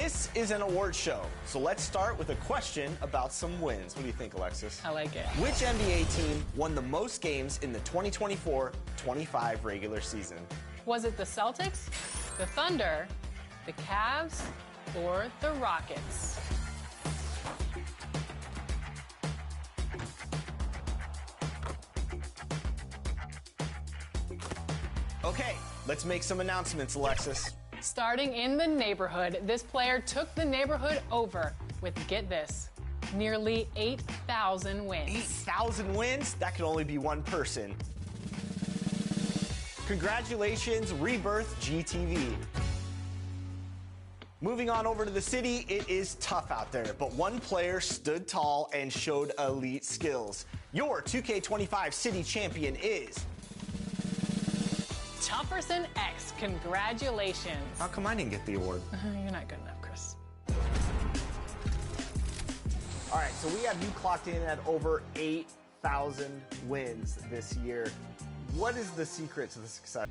This is an award show, so let's start with a question about some wins. What do you think, Alexis? I like it. Which NBA team won the most games in the 2024-25 regular season? Was it the Celtics, the Thunder, the Cavs, or the Rockets? Okay, let's make some announcements, Alexis. Starting in the neighborhood, this player took the neighborhood over with, get this, nearly 8,000 wins. 8,000 wins? That could only be one person. Congratulations, Rebirth GTV. Moving on over to the city, it is tough out there, but one player stood tall and showed elite skills. Your 2K25 city champion is... Tufferson X, congratulations. How come I didn't get the award? You're not good enough, Chris. All right, so we have you clocked in at over 8,000 wins this year. What is the secret to the success?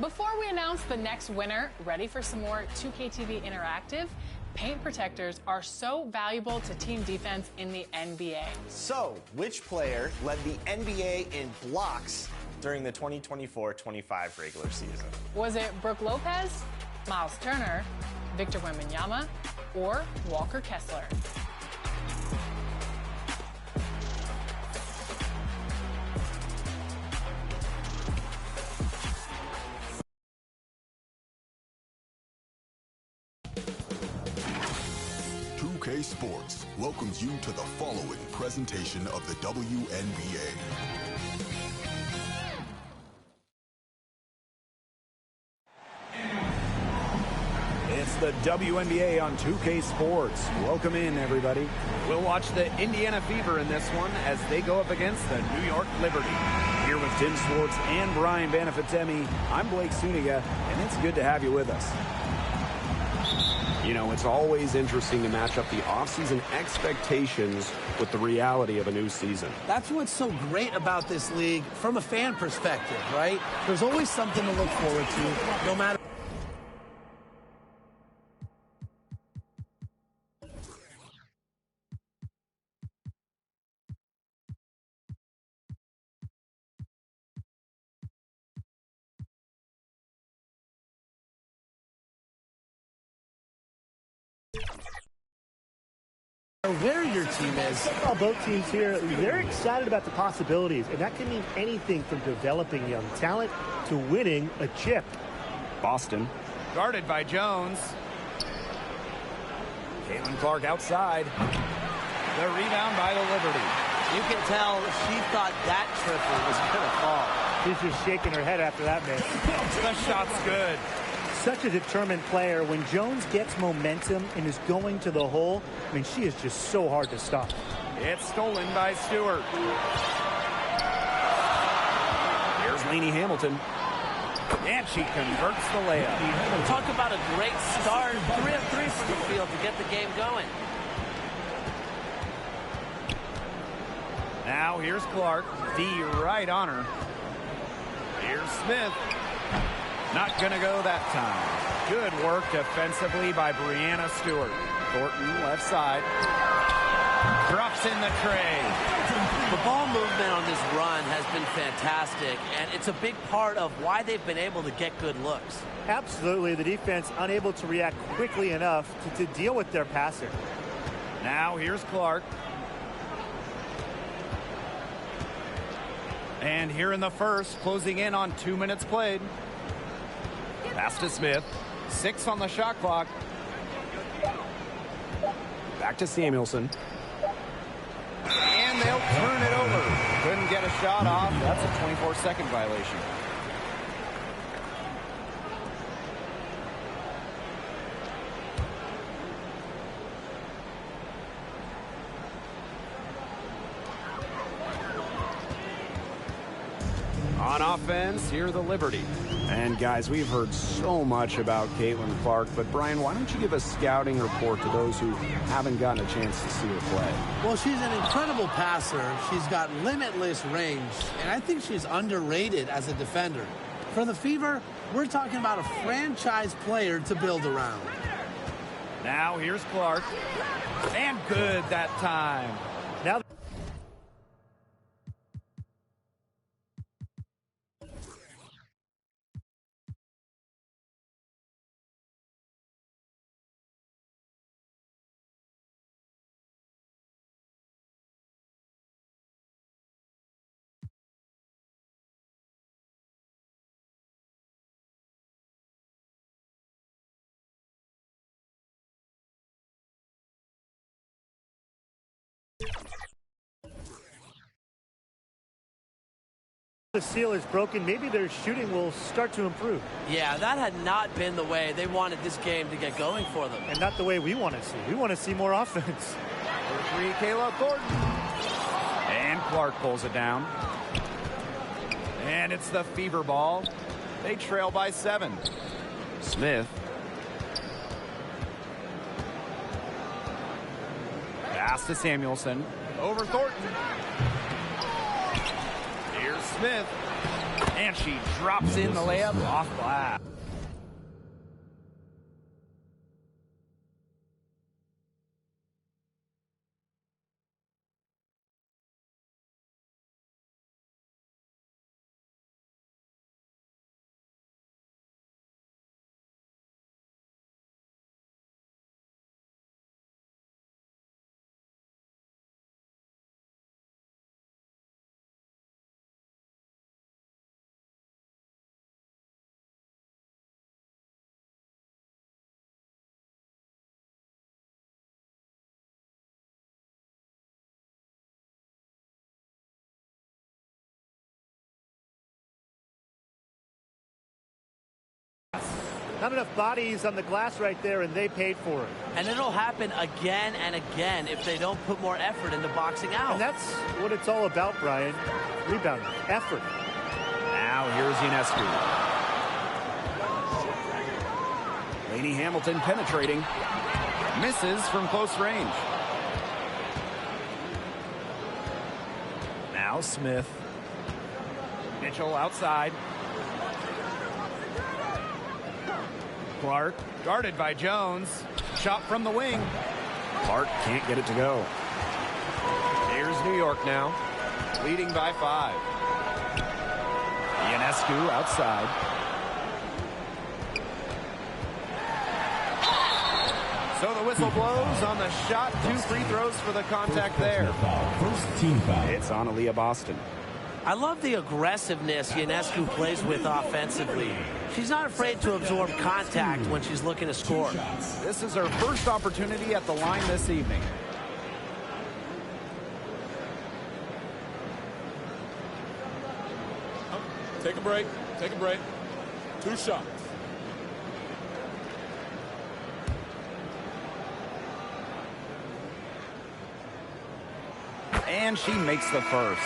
Before we announce the next winner, ready for some more 2KTV Interactive? Paint protectors are so valuable to team defense in the NBA. So, which player led the NBA in blocks during the 2024-25 regular season? Was it Brook Lopez, Miles Turner, Victor Wembanyama, or Walker Kessler? Sports welcomes you to the following presentation of the WNBA. It's the WNBA on 2K Sports. Welcome in, everybody. We'll watch the Indiana Fever in this one as they go up against the New York Liberty. Here with Tim Swartz and Brian Banafitemi, I'm Blake Suniga, and it's good to have you with us. You know, it's always interesting to match up the offseason expectations with the reality of a new season. That's what's so great about this league from a fan perspective, right? There's always something to look forward to, no matter. Where your team is. Both teams here, they're excited about the possibilities, and that can mean anything from developing young talent to winning a chip. Boston. Guarded by Jones. Caitlin Clark outside. The rebound by the Liberty. You can tell she thought that triple was going to fall. She's just shaking her head after that miss. The shot's good. Such a determined player. When Jones gets momentum and is going to the hole, I mean, she is just so hard to stop. It's stolen by Stewart. Here's Lainey Hamilton. And she converts the layup. Talk about a great start. 3 of 3 from the field to get the game going. Now here's Clark. D right on her. Here's Smith. Not going to go that time. Good work defensively by Brianna Stewart. Thornton left side. Drops in the tray. The ball movement on this run has been fantastic, and it's a big part of why they've been able to get good looks. Absolutely. The defense unable to react quickly enough to deal with their passer. Now here's Clark. And here in the first, closing in on 2 minutes played. Pass to Smith. 6 on the shot clock. Back to Samuelson. And they'll turn it over. Couldn't get a shot off. That's a 24-second violation. On offense, here the Liberty. And guys, we've heard so much about Caitlin Clark, but Brian, why don't you give a scouting report to those who haven't gotten a chance to see her play? Well, she's an incredible passer. She's got limitless range, and I think she's underrated as a defender. For the Fever, We're talking about a franchise player to build around. Now here's Clark. And good that time. Now the seal is broken, maybe their shooting will start to improve. Yeah, that had not been the way they wanted this game to get going for them. And not the way we want to see. We want to see more offense. Number 3, Caleb Thornton. And Clark pulls it down. And it's the fever ball. They trail by 7. Smith. Pass to Samuelson. Over Thornton. Here's Smith. And she drops in the layup off glass. Not enough bodies on the glass right there, and they paid for it. And it'll happen again and again if they don't put more effort into boxing out. And that's what it's all about, Brian. Rebounding, effort. Now here's Ionescu. Laney Hamilton penetrating. Misses from close range. Now Smith. Mitchell outside. Clark guarded by Jones. Shot from the wing. Clark can't get it to go. Here's New York now, leading by 5. Ionescu outside. So the whistle blows on the shot. 2 free throws for the contact there. First team foul. It's on Aaliyah Boston. I love the aggressiveness Ionescu plays with offensively. She's not afraid to absorb contact when she's looking to score. This is her first opportunity at the line this evening. Take a break. Take a break. 2 shots. And she makes the first.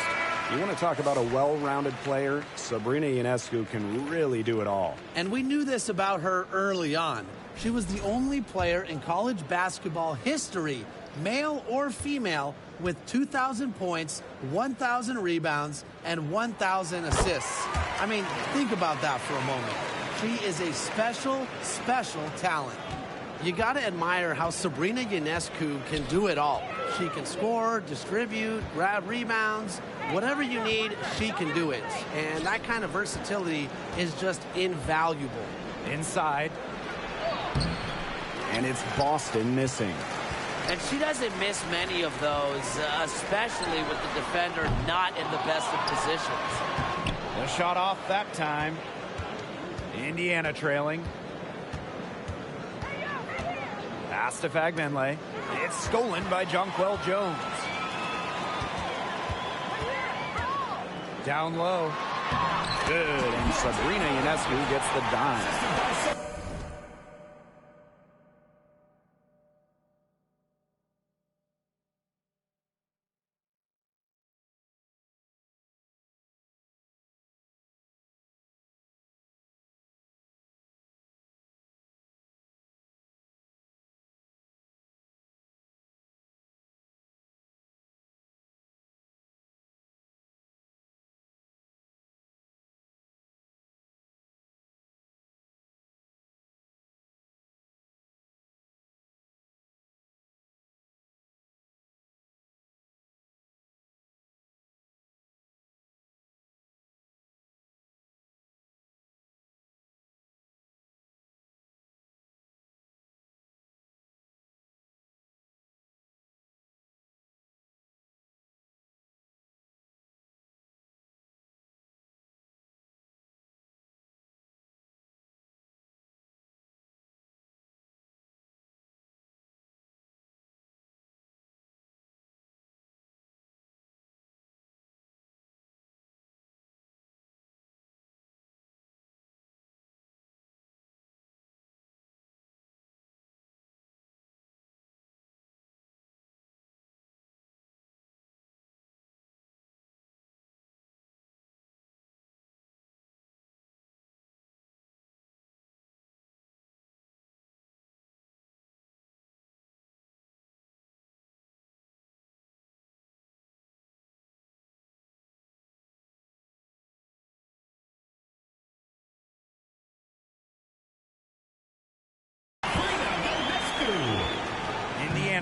You want to talk about a well-rounded player? Sabrina Ionescu can really do it all. And we knew this about her early on. She was the only player in college basketball history, male or female, with 2,000 points, 1,000 rebounds, and 1,000 assists. I mean, think about that for a moment. She is a special, special talent. You got to admire how Sabrina Ionescu can do it all. She can score, distribute, grab rebounds. Whatever you need, she can do it. And that kind of versatility is just invaluable. Inside. And it's Boston missing. And she doesn't miss many of those, especially with the defender not in the best of positions. The shot off that time. Indiana trailing. Pass to Fagbenle. It's stolen by Jonquel Jones. Down low. Good. And Sabrina Ionescu gets the dime.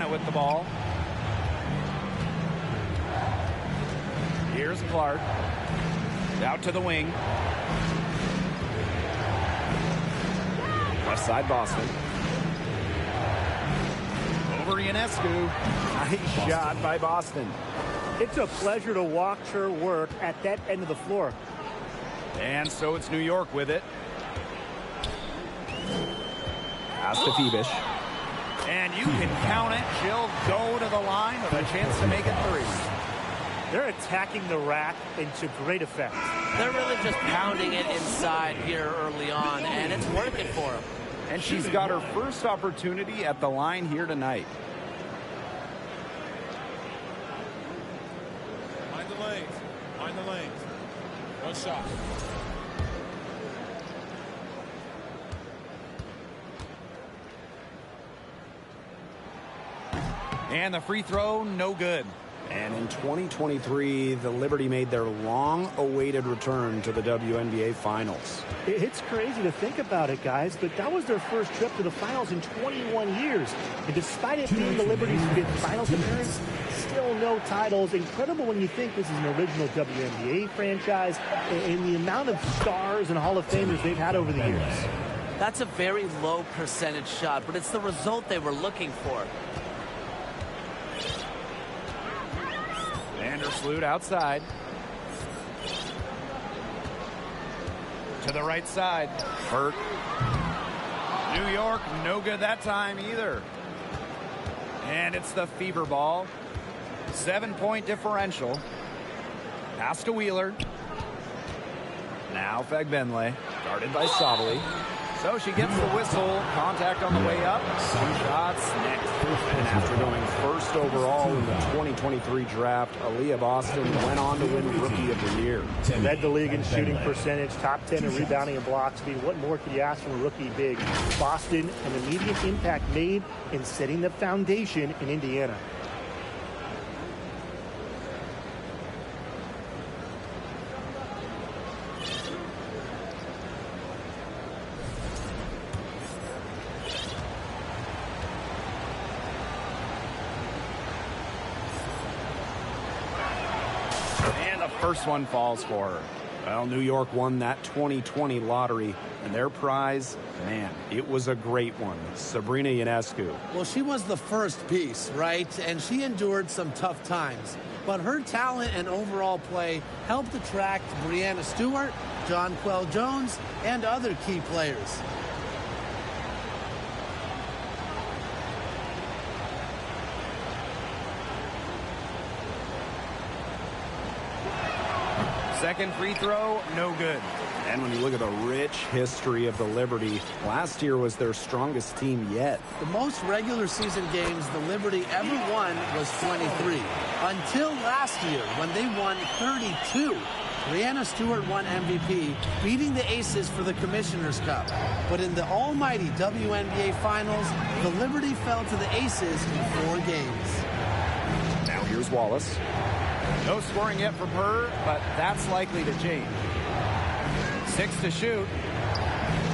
Brianna with the ball. Here's Clark. Out to the wing. Left side, Boston. Over Ionescu. Nice shot by Boston. It's a pleasure to watch her work at that end of the floor. And so it's New York with it. Pass to Phoebish. And you can count it. She'll go to the line with a chance to make it 3. They're attacking the rack into great effect. They're really just pounding it inside here early on, and it's working for them. And she's got her first opportunity at the line here tonight. Mind the lanes. Mind the lanes. One shot. And the free throw, no good. And in 2023, the Liberty made their long-awaited return to the WNBA Finals. It's crazy to think about it, guys, but that was their first trip to the finals in 21 years. And despite it being the Liberty's 5th finals appearance, still no titles. Incredible when you think this is an original WNBA franchise and the amount of stars and Hall of Famers they've had over the years. That's a very low percentage shot, but it's the result they were looking for. Vandersloot outside. To the right side. Hurt. New York, no good that time either. And it's the Fever ball. 7-point differential. Pass to Wheeler. Now Fagbenle. Guarded by Savali. So she gets the whistle. Contact on the way up. Some shots next. And after going first overall in the 2023 draft, Aaliyah Boston went on to win Rookie of the Year. Led the league in shooting percentage, top 10 in rebounding and block speed. What more could you ask from a rookie big? Boston, an immediate impact made in setting the foundation in Indiana. First one falls for her. Well, New York won that 2020 lottery, and their prize, man, it was a great one. Sabrina Ionescu. Well, she was the first piece, right? And she endured some tough times. But her talent and overall play helped attract Brianna Stewart, Jonquel Jones, and other key players. Second free throw, no good. And when you look at the rich history of the Liberty, last year was their strongest team yet. The most regular season games the Liberty ever won was 23. Until last year, when they won 32. Brianna Stewart won MVP, beating the Aces for the Commissioner's Cup. But in the almighty WNBA Finals, the Liberty fell to the Aces in 4 games. Now here's Wallace. No scoring yet from her, but that's likely to change. 6 to shoot.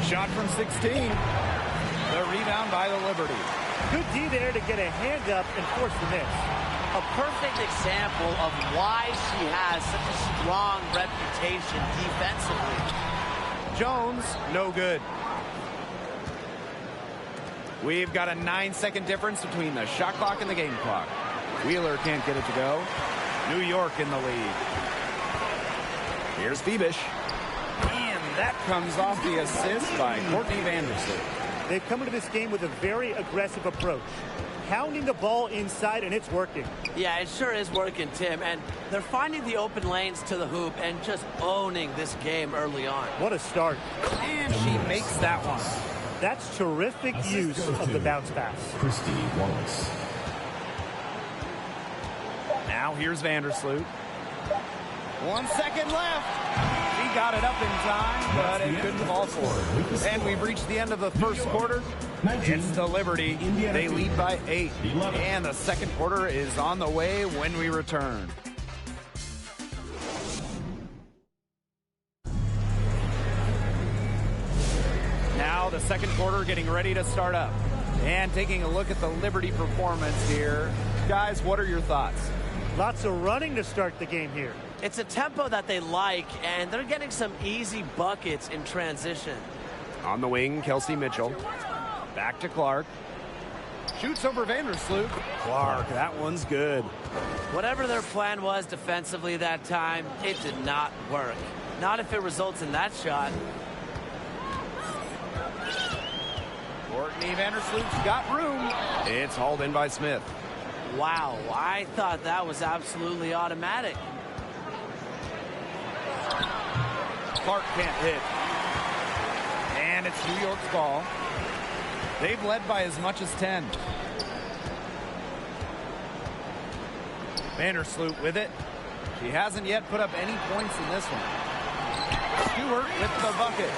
Shot from 16. The rebound by the Liberty. Good D there to get a hand up and force the miss. A perfect example of why she has such a strong reputation defensively. Jones, no good. We've got a 9-second difference between the shot clock and the game clock. Wheeler can't get it to go. New York in the lead. Here's Phoebish. And that comes off the assist by Courtney Vandersloot. They've come into this game with a very aggressive approach. Pounding the ball inside, and it's working. Yeah, it sure is working, Tim. And they're finding the open lanes to the hoop and just owning this game early on. What a start. And she makes that one. That's terrific use of the bounce pass. Christy Wallace. Now here's Vandersloot. 1 second left. She got it up in time, but it couldn't fall for her. And we've reached the end of the first quarter. It's the Liberty. They lead by 8. And the second quarter is on the way when we return. Now the second quarter getting ready to start up. And taking a look at the Liberty performance here. Guys, what are your thoughts? Lots of running to start the game here. It's a tempo that they like, and they're getting some easy buckets in transition. On the wing, Kelsey Mitchell. Back to Clark. Shoots over Vandersloot. Clark, that one's good. Whatever their plan was defensively that time, it did not work. Not if it results in that shot. Courtney Vandersloot's got room. It's hauled in by Smith. Wow, I thought that was absolutely automatic. Clark can't hit. And it's New York's ball. They've led by as much as 10. Vandersloot with it. She hasn't yet put up any points in this one. Stewart with the bucket.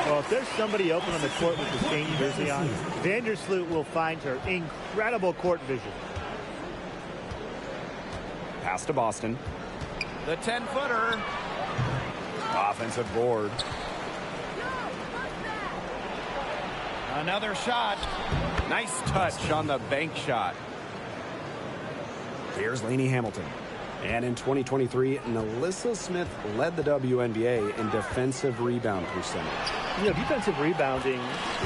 Well, if there's somebody open on the court with the same jersey on, Vandersloot will find her incredible court vision. Pass to Boston. The 10-footer. Offensive board. Another shot. Nice touch on the bank shot. Here's Lainey Hamilton. And in 2023, Nalissa Smith led the WNBA in defensive rebound percentage. You know, defensive rebounding,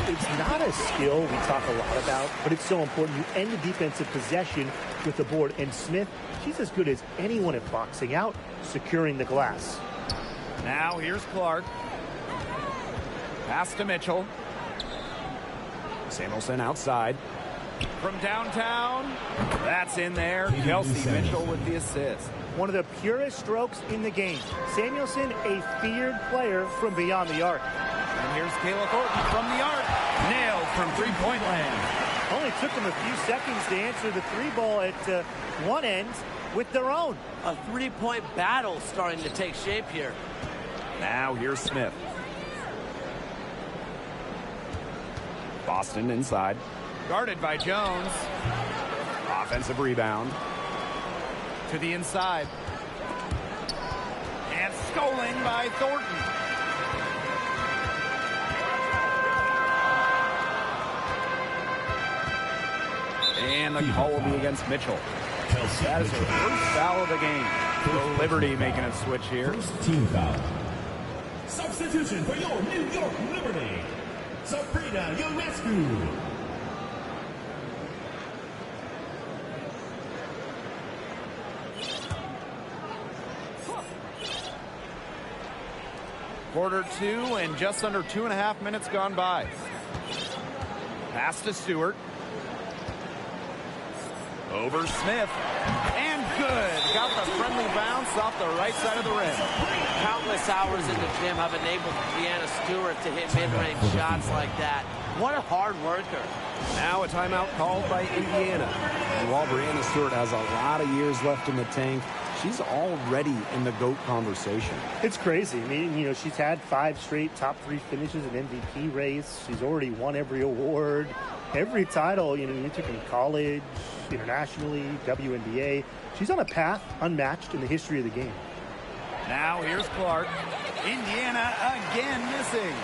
it's not a skill we talk a lot about, but it's so important. You end the defensive possession with the board. And Smith, she's as good as anyone at boxing out, securing the glass. Now here's Clark. Pass to Mitchell. Samuelson outside. From downtown. That's in there. Kelsey Mitchell with the assist. One of the purest strokes in the game. Samuelson, a feared player from beyond the arc. And here's Kayla Thornton from the arc. Nailed from three-point land. Only took them a few seconds to answer the three ball at one end with their own. A three-point battle starting to take shape here. Now here's Smith. Boston inside. Guarded by Jones. Offensive rebound. To the inside. And stolen by Thornton. And the call will be against Mitchell. That is her first foul of the game. So Liberty making a switch here. First team foul. Substitution for your New York Liberty. Sabrina Ionescu. Quarter two and just under 2.5 minutes gone by. Pass to Stewart. Over Smith. And good. Got the friendly bounce off the right side of the rim. Countless hours in the gym have enabled Brianna Stewart to hit mid-range shots like that. What a hard worker. Now a timeout called by Indiana. And while Brianna Stewart has a lot of years left in the tank, she's already in the GOAT conversation. It's crazy. I mean, you know, she's had 5 straight top 3 finishes in MVP race. She's already won every award, every title, you know, you took in college, internationally, WNBA. She's on a path unmatched in the history of the game. Now here's Clark. Indiana again missing.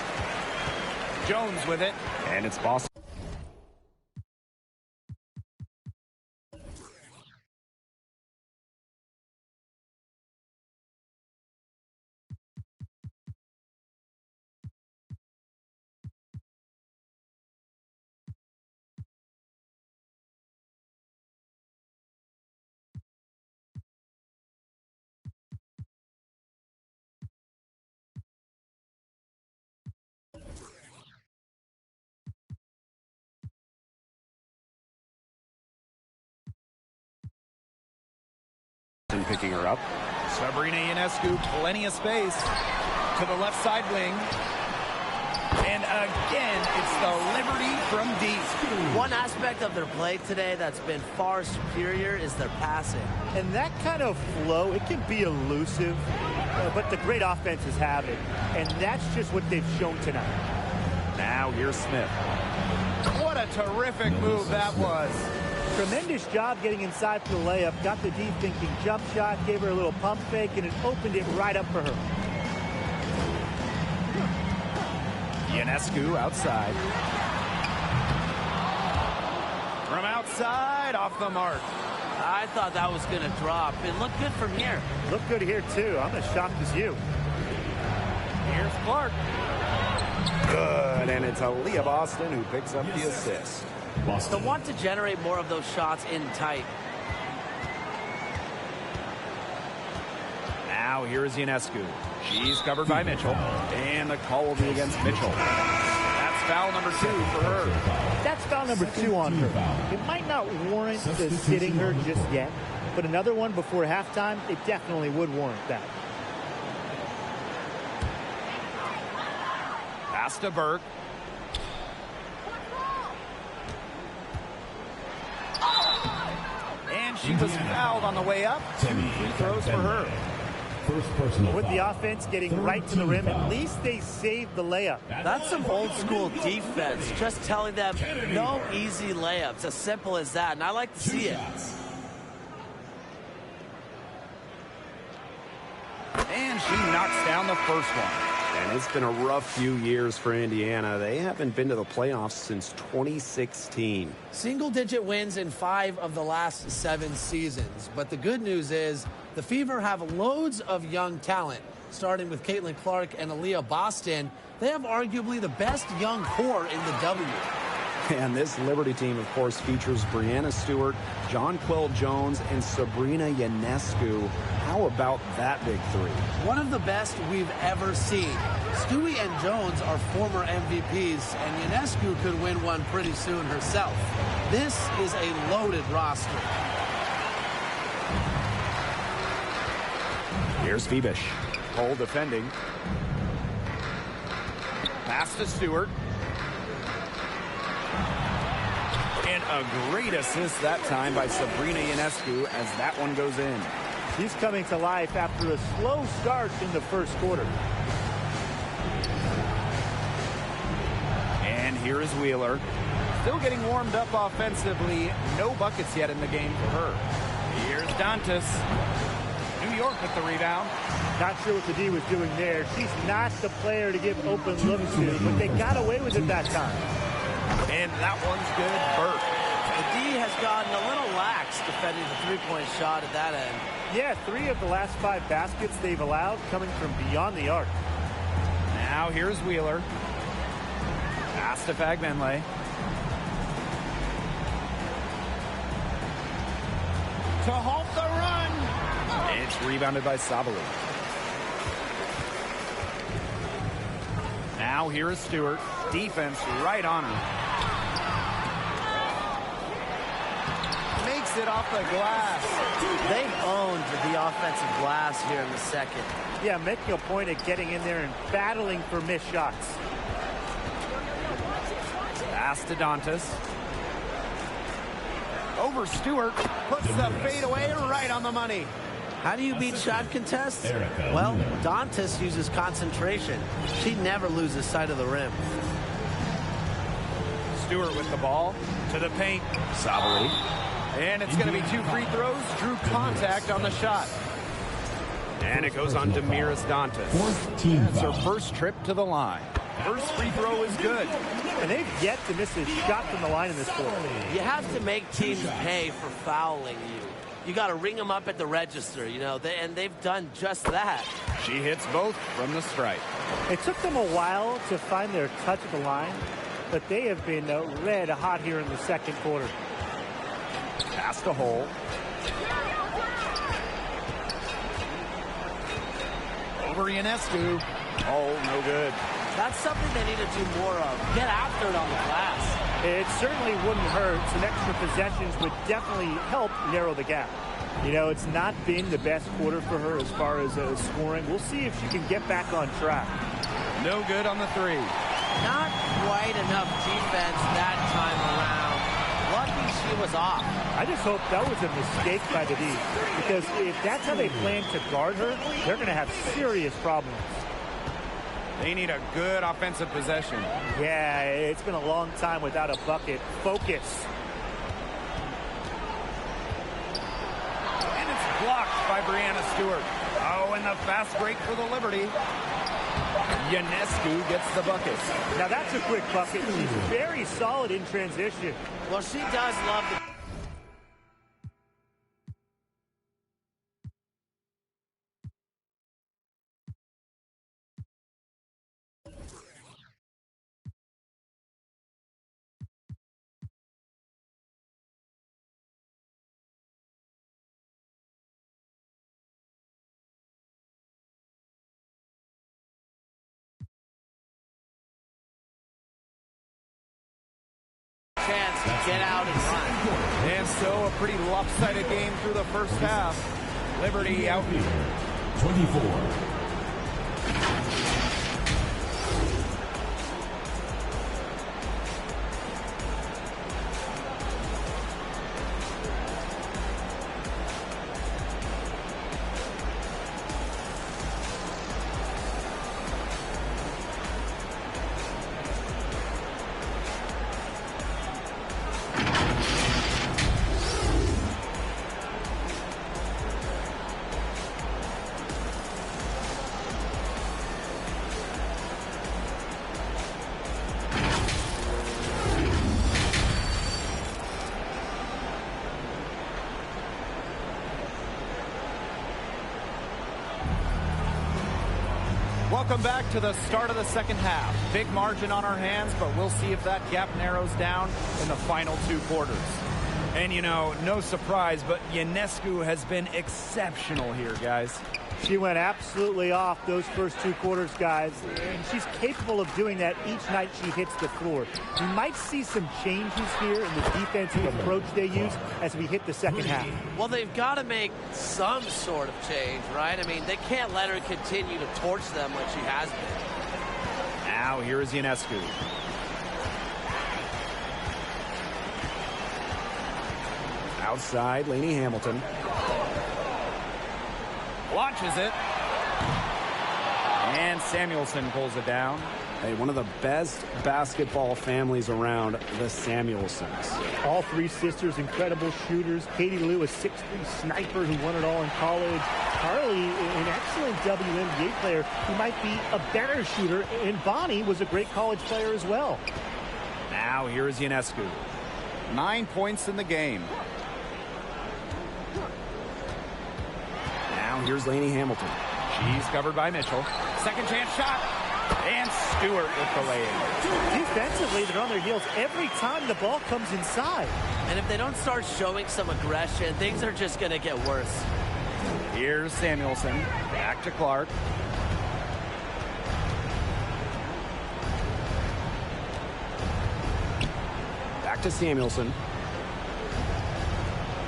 Jones with it. And it's Boston. Picking her up. Sabrina Ionescu, plenty of space to the left side wing. And again, it's the Liberty from deep. One aspect of their play today that's been far superior is their passing. And that kind of flow, it can be elusive, but the great offenses have it. And that's just what they've shown tonight. Now here's Smith. What a terrific move that was. Tremendous job getting inside for the layup. Got the deep thinking jump shot, gave her a little pump fake, and it opened it right up for her. Ionescu outside. From outside, off the mark. I thought that was going to drop. It looked good from here. Looked good here, too. I'm as shocked as you. Here's Clark. Good, and it's Aaliyah Boston who picks up the assist. They'll want to generate more of those shots in tight. Now here is Ionescu. She's covered by Mitchell. And the call will be against Mitchell. That's foul number 2 for her. That's foul number 2 on her. It might not warrant sitting her just yet, but another one before halftime, it definitely would warrant that. Pass to Burke. And she was fouled on the way up. 2 free throws for her. With the offense getting right to the rim, at least they saved the layup. That's some old school defense. Just telling them no easy layups. As simple as that. And I like to see it. And she knocks down the first one. And it's been a rough few years for Indiana. They haven't been to the playoffs since 2016. Single-digit wins in 5 of the last 7 seasons. But the good news is the Fever have loads of young talent. Starting with Caitlin Clark and Aaliyah Boston, they have arguably the best young core in the W. And this Liberty team, of course, features Brianna Stewart, Jonquel Jones, and Sabrina Ionescu. How about that big 3? One of the best we've ever seen. Stewie and Jones are former MVPs, and Ionescu could win one pretty soon herself. This is a loaded roster. Here's Febish. Cole defending. Pass to Stewart. And a great assist that time by Sabrina Ionescu as that one goes in. She's coming to life after a slow start in the first quarter. And here is Wheeler. Still getting warmed up offensively. No buckets yet in the game for her. Here's Dantas. New York with the rebound. Not sure what the D was doing there. She's not the player to give open looks to, but they got away with it that time. And that one's good. Burke. The D has gotten a little lax defending the three-point shot at that end. Yeah, 3 of the last 5 baskets they've allowed coming from beyond the arc. Now here's Wheeler. Pass to Fagbenle. To halt the run. And it's rebounded by Sabali. Now here is Stewart. Defense right on her. Makes it off the glass. They've owned the offensive glass here in the second. Yeah, making a point of getting in there and battling for missed shots. Pass to Dantas. Over Stewart. Puts the fadeaway right on the money. How do you beat shot contests? Well, Dantas uses concentration. She never loses sight of the rim. Stewart with the ball to the paint. Sabali. And it's going to be 2 free throws. Drew contact on the shot. And it goes on to Damiris Dantas. It's her first trip to the line. First free throw is good. And they've yet to miss a shot from the line in this quarter. You have to make teams pay for fouling you. You got to ring them up at the register, you know, and they've done just that. She hits both from the stripe. It took them a while to find their touch at the line, but they have been red hot here in the second quarter. Pass to Hole. Over Ionescu. Oh, no good. That's something they need to do more of. Get after it on the glass. It certainly wouldn't hurt. Some extra possessions would definitely help narrow the gap. You know, it's not been the best quarter for her as far as scoring. We'll see if she can get back on track. No good on the 3. Not quite enough defense that time around. Lucky she was off. I just hope that was a mistake by the D, because if that's how they plan to guard her, they're going to have serious problems. They need a good offensive possession. Yeah, it's been a long time without a bucket. Focus. And it's blocked by Brianna Stewart. Oh, and the fast break for the Liberty. Ionescu gets the bucket. Now that's a quick bucket. She's very solid in transition. Well, she does love the... chance to get out and run. And so a pretty lopsided game through the first half. Liberty out. 24. Welcome back to the start of the second half. Big margin on our hands, but we'll see if that gap narrows down in the final 2 quarters. And, you know, no surprise, but Ionescu has been exceptional here, guys. She went absolutely off those first 2 quarters, guys, and she's capable of doing that each night she hits the floor. We might see some changes here in the defensive approach they use as we hit the second half. Well, they've got to make some sort of change, right? I mean, they can't let her continue to torch them like she has been. Now, here is Ionescu. Outside, Lainey Hamilton. Launches it. And Samuelson pulls it down. Hey, one of the best basketball families around, the Samuelsons. All 3 sisters, incredible shooters. Katie Lou, a 6'3" sniper who won it all in college. Carly, an excellent WNBA player who might be a better shooter. And Bonnie was a great college player as well. Now, here is Ionescu. 9 points in the game. Now, here's Lainey Hamilton. She's covered by Mitchell. Second chance shot. And Stewart with the lay-in. Defensively, they're on their heels every time the ball comes inside. And if they don't start showing some aggression, things are just going to get worse. Here's Samuelson. Back to Clark. Back to Samuelson.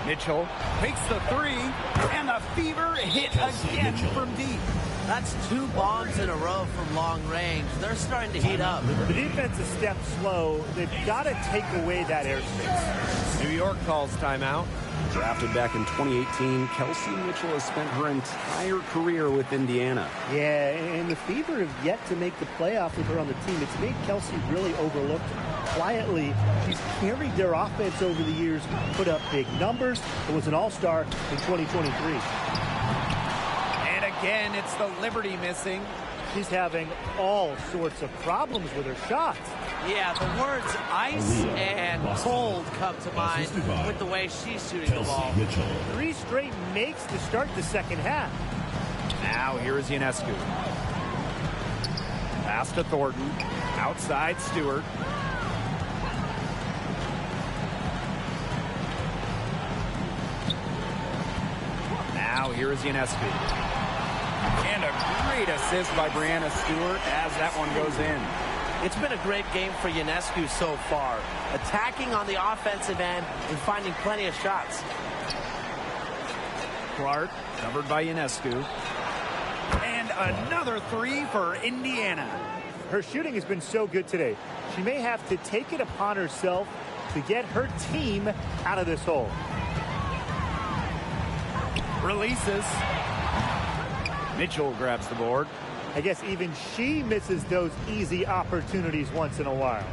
Mitchell takes the 3, and the Fever hit again from deep. That's 2 bombs in a row from long range. They're starting to heat up. The defense is stepped slow. They've got to take away that airspace. New York calls timeout. Drafted back in 2018, Kelsey Mitchell has spent her entire career with Indiana. Yeah, and the Fever have yet to make the playoff with her on the team. It's made Kelsey really overlooked. Quietly, she's carried their offense over the years, put up big numbers, and was an all-star in 2023. And again, it's the Liberty missing. She's having all sorts of problems with her shots. Yeah, the words ice and cold come to mind with the way she's shooting the ball. 3 straight makes to start the second half. Now, here is Ionescu. Pass to Thornton. Outside, Stewart. Now, here is Ionescu. And a great assist by Brianna Stewart as that one goes in. It's been a great game for Ionescu so far. Attacking on the offensive end and finding plenty of shots. Clark, covered by Ionescu. And another 3 for Indiana. Her shooting has been so good today. She may have to take it upon herself to get her team out of this hole. Releases. Mitchell grabs the board. I guess even she misses those easy opportunities once in a while.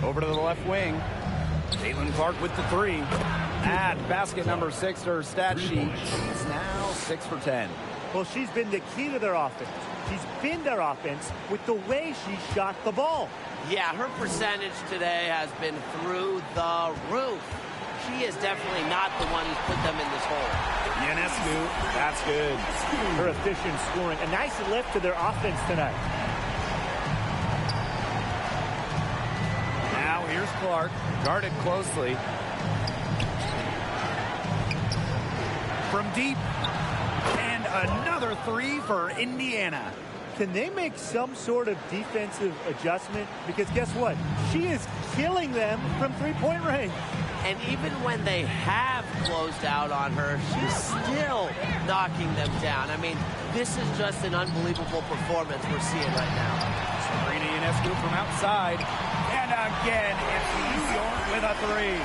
Over to the left wing. Caitlin Clark with the 3. Add basket number 6 to her stat sheet. She's now 6 for 10. Well, she's been the key to their offense. She's been their offense with the way she shot the ball. Yeah, her percentage today has been through the roof. She is definitely not the one who's put them in this hole. Ionescu, that's good. Her efficient scoring. A nice lift to their offense tonight. Now here's Clark, guarded closely. From deep, and another three for Indiana. Can they make some sort of defensive adjustment? Because guess what? She is killing them from three-point range. And even when they have closed out on her, she's still knocking them down. I mean, this is just an unbelievable performance we're seeing right now. Sabrina Ionescu from outside. And again, it's New York with a three.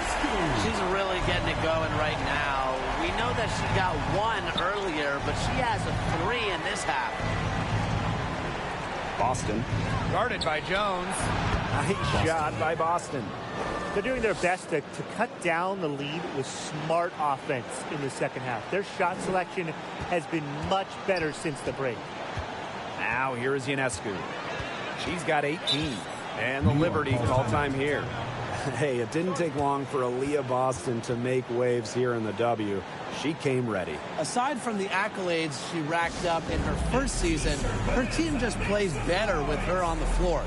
She's really getting it going right now. We know that she got one earlier, but she has a three in this half. Boston. Guarded by Jones. Nice shot by Boston. They're doing their best to cut down the lead with smart offense in the second half. Their shot selection has been much better since the break. Now here is Ionescu. She's got 18. And the Liberty call time here. Hey, it didn't take long for Aaliyah Boston to make waves here in the W. She came ready. Aside from the accolades she racked up in her first season, her team just plays better with her on the floor.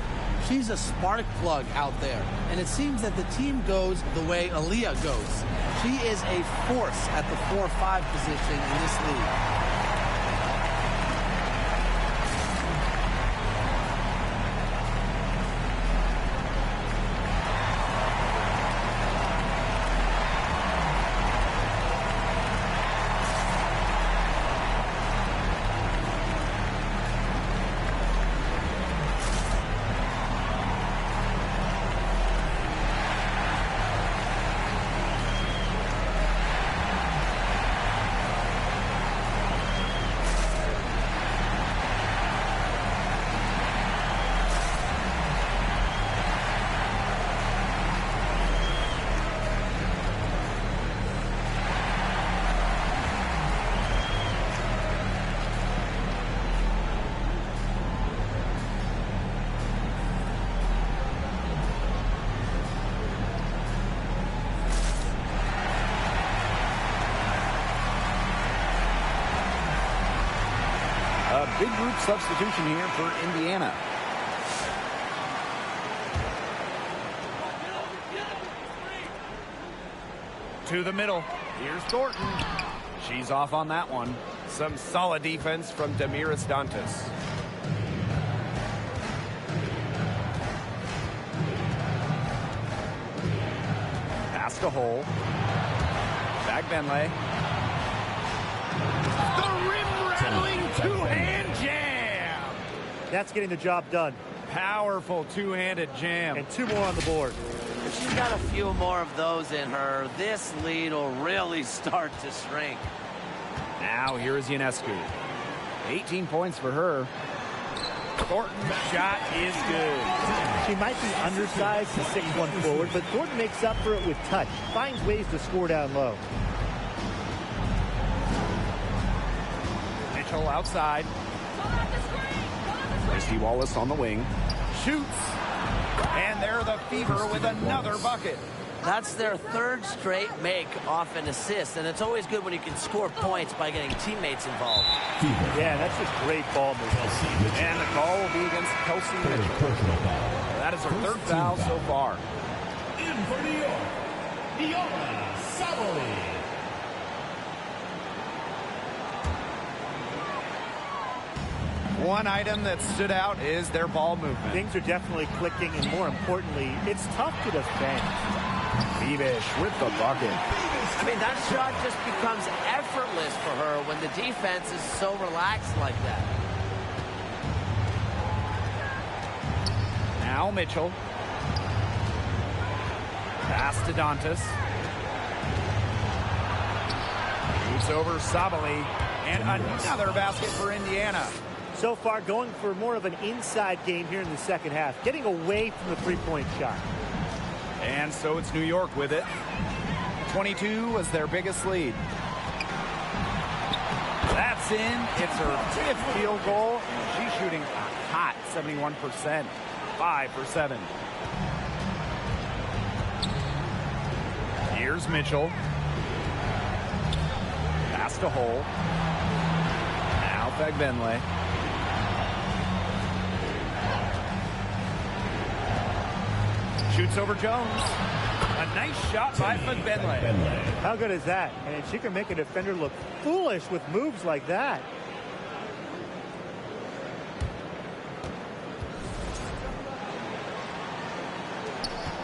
She's a spark plug out there, and it seems that the team goes the way Aaliyah goes. She is a force at the 4-5 position in this league. Big group substitution here for Indiana. To the middle. Here's Thornton. She's off on that one. Some solid defense from Damiris Dantas. Pass to Hole. Back Benley. Two-hand jam. That's getting the job done. Powerful two-handed jam. And two more on the board. If she's got a few more of those in her, this lead will really start to shrink. Now here is Ionescu. 18 points for her. Thornton's shot is good. She might be undersized to 6'1" forward, but Thornton makes up for it with touch. Finds ways to score down low. Outside. Christy Wallace on the wing. Shoots. And they're the Fever with another bucket. That's their third straight make off an assist, and it's always good when you can score points by getting teammates involved. Yeah, that's just great ball movement. And the call will be against Kelsey Mitchell. That is her third foul so far. In for New York, Wnba Saboli. One item that stood out is their ball movement. Things are definitely clicking, and more importantly, it's tough to defend. Beavish with the bucket. I mean, that shot just becomes effortless for her when the defense is so relaxed like that. Now Mitchell. Pass to Dantas. Moves over Sabali. And another basket for Indiana. So far, going for more of an inside game here in the second half, getting away from the three-point shot. And so it's New York with it. 22 was their biggest lead. That's in. It's her 5th field goal. She's shooting a hot 71%. 5 for 7. Here's Mitchell. Pass to Hole. Now Wnba. Shoots over Jones. A nice shot by Wnba. How good is that? And she can make a defender look foolish with moves like that.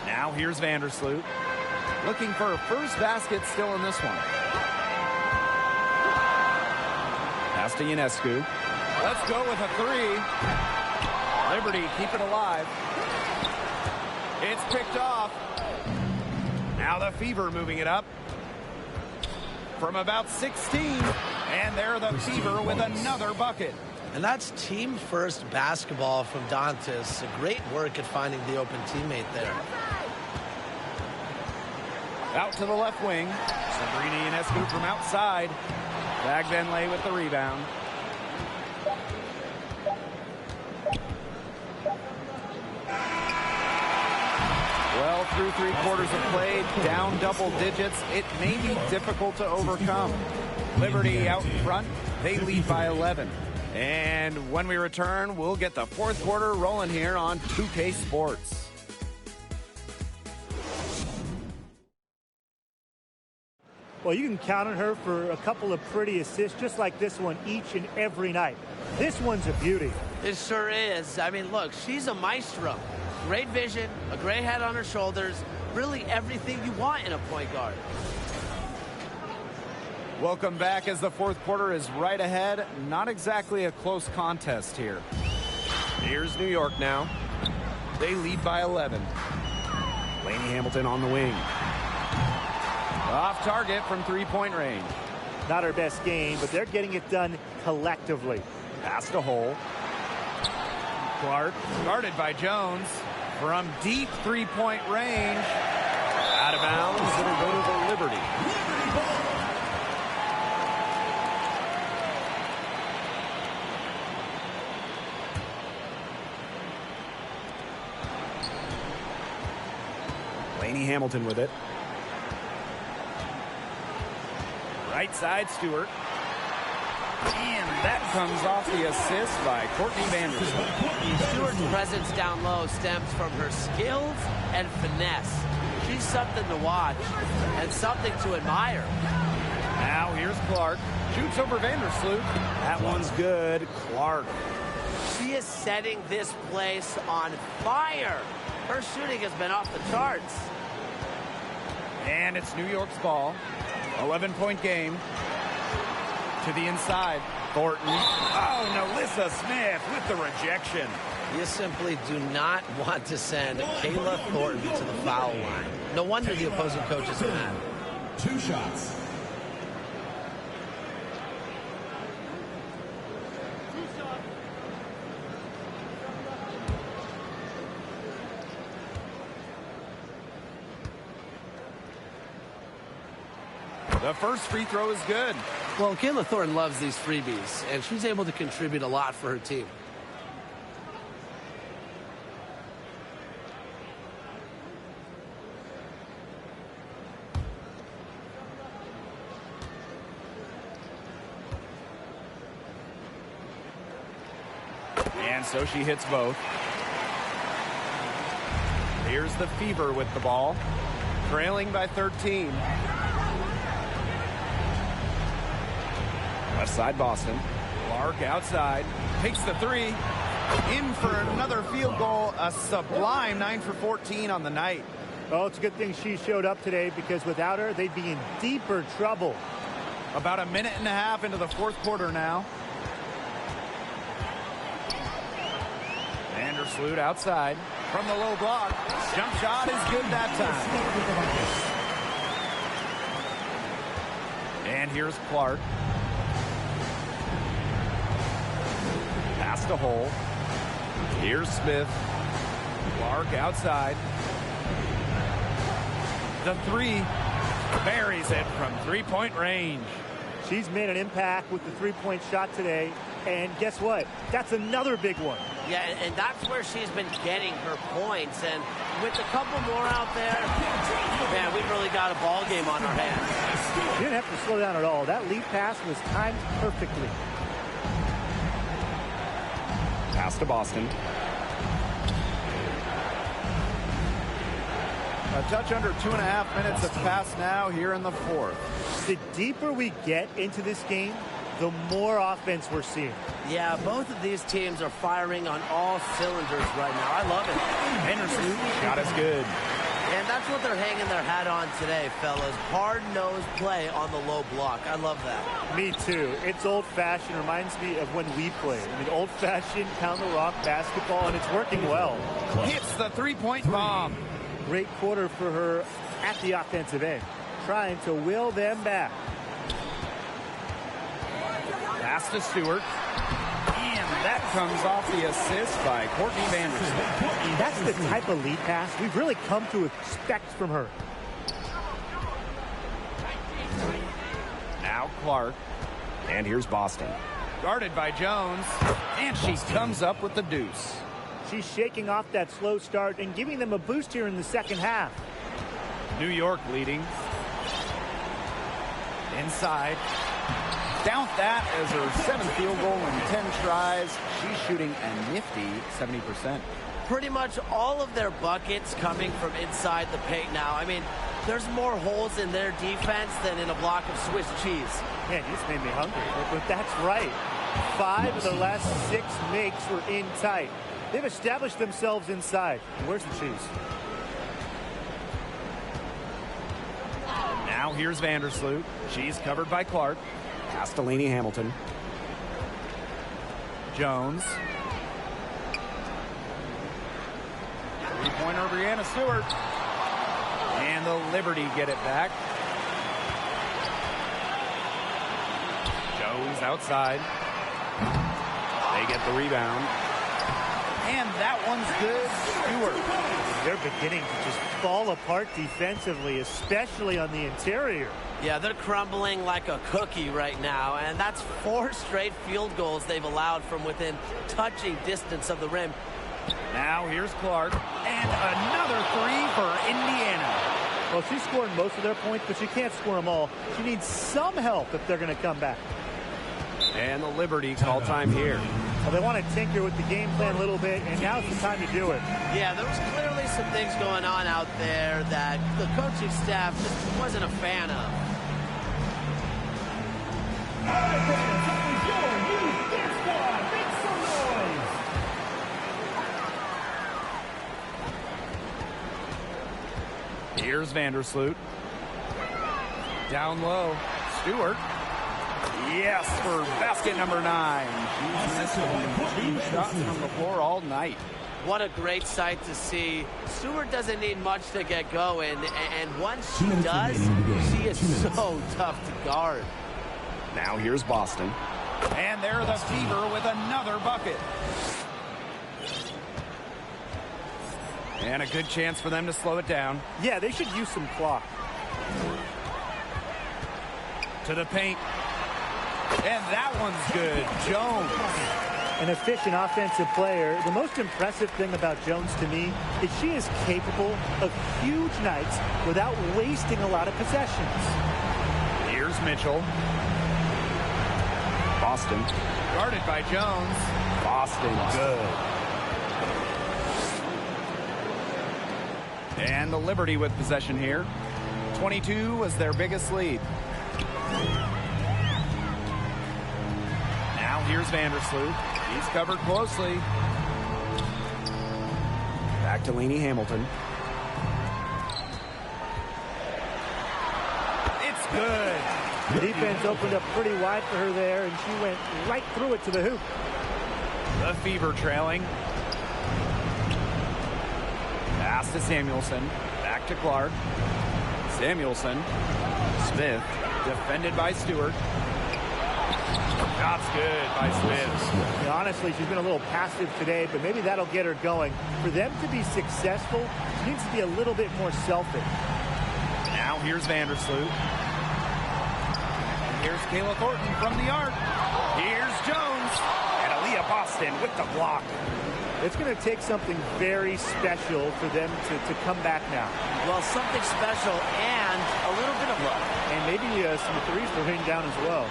Now here's Vandersloot. Looking for her first basket still in this one. Pass to Ionescu. Let's go with a 3. Liberty keep it alive. It's picked off. Now the Fever moving it up from about 16. And there the Fever with another bucket. And that's team first basketball from Dantas. A great work at finding the open teammate there. Out to the left wing. Sabrina Ionescu from outside. Wnba with the rebound. Well, through 3 quarters of play, down double digits. It may be difficult to overcome. Liberty out in front. They lead by 11. And when we return, we'll get the 4th quarter rolling here on 2K Sports. Well, you can count on her for a couple of pretty assists, just like this one, each and every night. This one's a beauty. It sure is. I mean, look, she's a maestro. Great vision, a great head on her shoulders, really everything you want in a point guard. Welcome back as the 4th quarter is right ahead. Not exactly a close contest here. Here's New York now. They lead by 11. Lainey Hamilton on the wing. Off target from 3-point range. Not her best game, but they're getting it done collectively. Pass to Hole. Clark guarded by Jones from deep 3-point range. Out of bounds. It'll go to the Liberty. Lainey Hamilton with it. Right side, Stewart. And that comes off the assist by Courtney Vandersloot. Stewart's presence down low stems from her skills and finesse. She's something to watch and something to admire. Now here's Clark. Shoots over Vandersloot. That one's good. Clark. She is setting this place on fire. Her shooting has been off the charts. And it's New York's ball. 11-point game. To the inside. Thornton. Oh, Nalissa Smith with the rejection. You simply do not want to send Kayla Thornton to the foul line. No wonder the opposing coaches are mad. 2 shots. The first free throw is good. Well, Kayla Thornton loves these freebies, and she's able to contribute a lot for her team. And so she hits both. Here's the Fever with the ball. Trailing by 13. Left side, Boston. Clark outside. Takes the 3. In for another field goal. A sublime 9 for 14 on the night. Oh, it's a good thing she showed up today, because without her, they'd be in deeper trouble. About a minute and a half into the 4th quarter now. Vandersloot outside from the low block. Jump shot is good that time. And here's Clark. Pass to Hole. Here's Smith. Clark outside. The 3. Buries it from 3-point range. She's made an impact with the three-point shot today. And guess what? That's another big one. Yeah, and that's where she's been getting her points. And with a couple more out there, man, we've really got a ball game on our hands. You didn't have to slow down at all. That lead pass was timed perfectly. Pass to Boston. A touch under 2.5 minutes have passed now here in the fourth. The deeper we get into this game, the more offense we're seeing. Yeah, both of these teams are firing on all cylinders right now. I love it. Vandersloot shot is good. And that's what they're hanging their hat on today, fellas. Hard-nosed play on the low block. I love that. Me too. It's old-fashioned. Reminds me of when we played. I mean, old-fashioned pound-the-rock basketball, and it's working well. Hits the three-point bomb. Great quarter for her at the offensive end, trying to will them back. Pass to Stewart. And that comes off the assist by Courtney Vandersloot. That's the type of lead pass we've really come to expect from her. Now Clark. And here's Boston. Guarded by Jones. And she comes up with the deuce. She's shaking off that slow start and giving them a boost here in the second half. New York leading. Inside. Count that as her 7th field goal in 10 tries. She's shooting a nifty 70%. Pretty much all of their buckets coming from inside the paint now. I mean, there's more holes in their defense than in a block of Swiss cheese. Man, you just made me hungry. But that's right. 5 of the last 6 makes were in tight. They've established themselves inside. Where's the cheese? Now here's Vandersloot. She's covered by Clark. Pass to Lainey Hamilton. Jones. Three-pointer, Brianna Stewart. And the Liberty get it back. Jones outside. They get the rebound. And that one's good. Stewart. They're beginning to just fall apart defensively, especially on the interior. Yeah, they're crumbling like a cookie right now, and that's 4 straight field goals they've allowed from within touching distance of the rim. Now here's Clark, and another 3 for Indiana. Well, she's scoring most of their points, but she can't score them all. She needs some help if they're going to come back. And the Liberty call time here. Well, they want to tinker with the game plan a little bit, and now's the time to do it. Yeah, there was clearly some things going on out there that the coaching staff just wasn't a fan of. Here's Vandersloot. Down low. Stewart. Yes, for basket number 9. She's missed only 2 shots from the floor all night. What a great sight to see. Stewart doesn't need much to get going, and once she does, she is so tough to guard. Now here's Boston. And they're the Fever with another bucket. And a good chance for them to slow it down. Yeah, they should use some clock. To the paint. And that one's good. Jones. An efficient offensive player. The most impressive thing about Jones to me is she is capable of huge nights without wasting a lot of possessions. Here's Mitchell. Boston. Guarded by Jones. Boston, good. And the Liberty with possession here. 22 was their biggest lead. Now here's Vandersloot. He's covered closely. Back to Lainey Hamilton. It's good. The defense opened up pretty wide for her there, and she went right through it to the hoop. The Fever trailing. Pass to Samuelson. Back to Clark. Samuelson. Smith. Defended by Stewart. Shot's good by Smith. Yeah, honestly, she's been a little passive today, but maybe that'll get her going. For them to be successful, she needs to be a little bit more selfish. Now here's Vandersloot. Here's Kayla Thornton from the arc. Here's Jones. And Aaliyah Boston with the block. It's going to take something very special for them to come back now. Well, something special and a little bit of luck. And maybe some threes will rain down as well.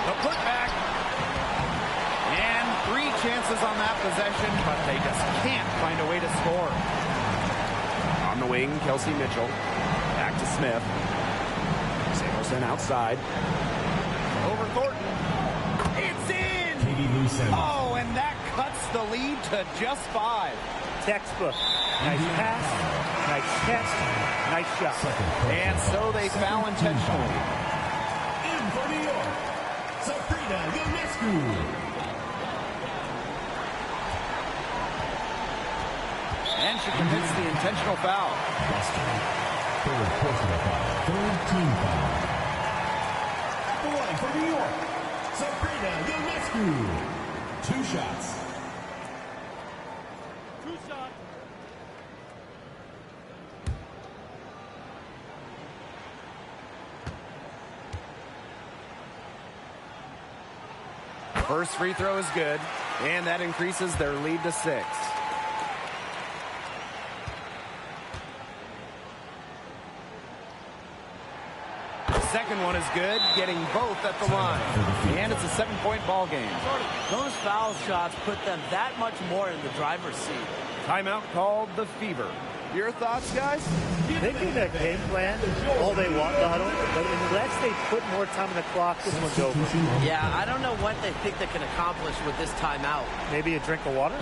The putback. And 3 chances on that possession, but they just can't find a way to score. On the wing, Kelsey Mitchell. Back to Smith. Samuelson outside. Over Thornton. It's in! Oh, and that cuts the lead to just 5. Textbook. Nice pass, nice catch, nice shot. And so they foul intentionally. In for New York, Sabrina Ionescu. And she commits the intentional foul. Third personal foul, third team foul. At the line for New York, Sabrina Ionescu. 2 shots. 2 shots. First free throw is good, and that increases their lead to 6. Second one is good, getting both at the line. And it's a 7-point ball game. Those foul shots put them that much more in the driver's seat. Timeout called the Fever. Your thoughts, guys? They can game plan all they want, the huddle, but unless they put more time on the clock, this one's over. Yeah, I don't know what they think they can accomplish with this timeout. Maybe a drink of water?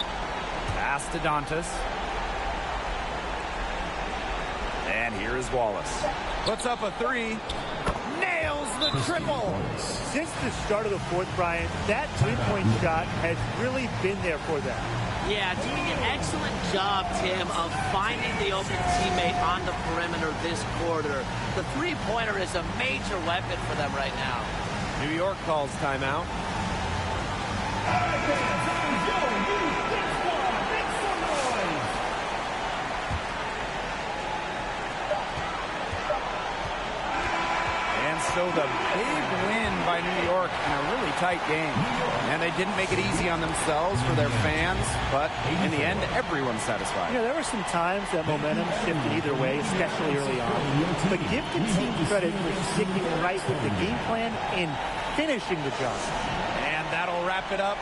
Pass to Dantas. And here is Wallace. Puts up a 3. Nails the triple. Since the start of the fourth, Brian, that 3-point shot has really been there for them. Yeah, doing an excellent job, Tim, of finding the open teammate on the perimeter this quarter. The three-pointer is a major weapon for them right now. New York calls timeout. So the big win by New York in a really tight game. And they didn't make it easy on themselves for their fans, but in the end, everyone's satisfied. Yeah, there were some times that momentum shifted either way, especially early on. But give the team credit for sticking right with the game plan and finishing the job. And that'll wrap it up.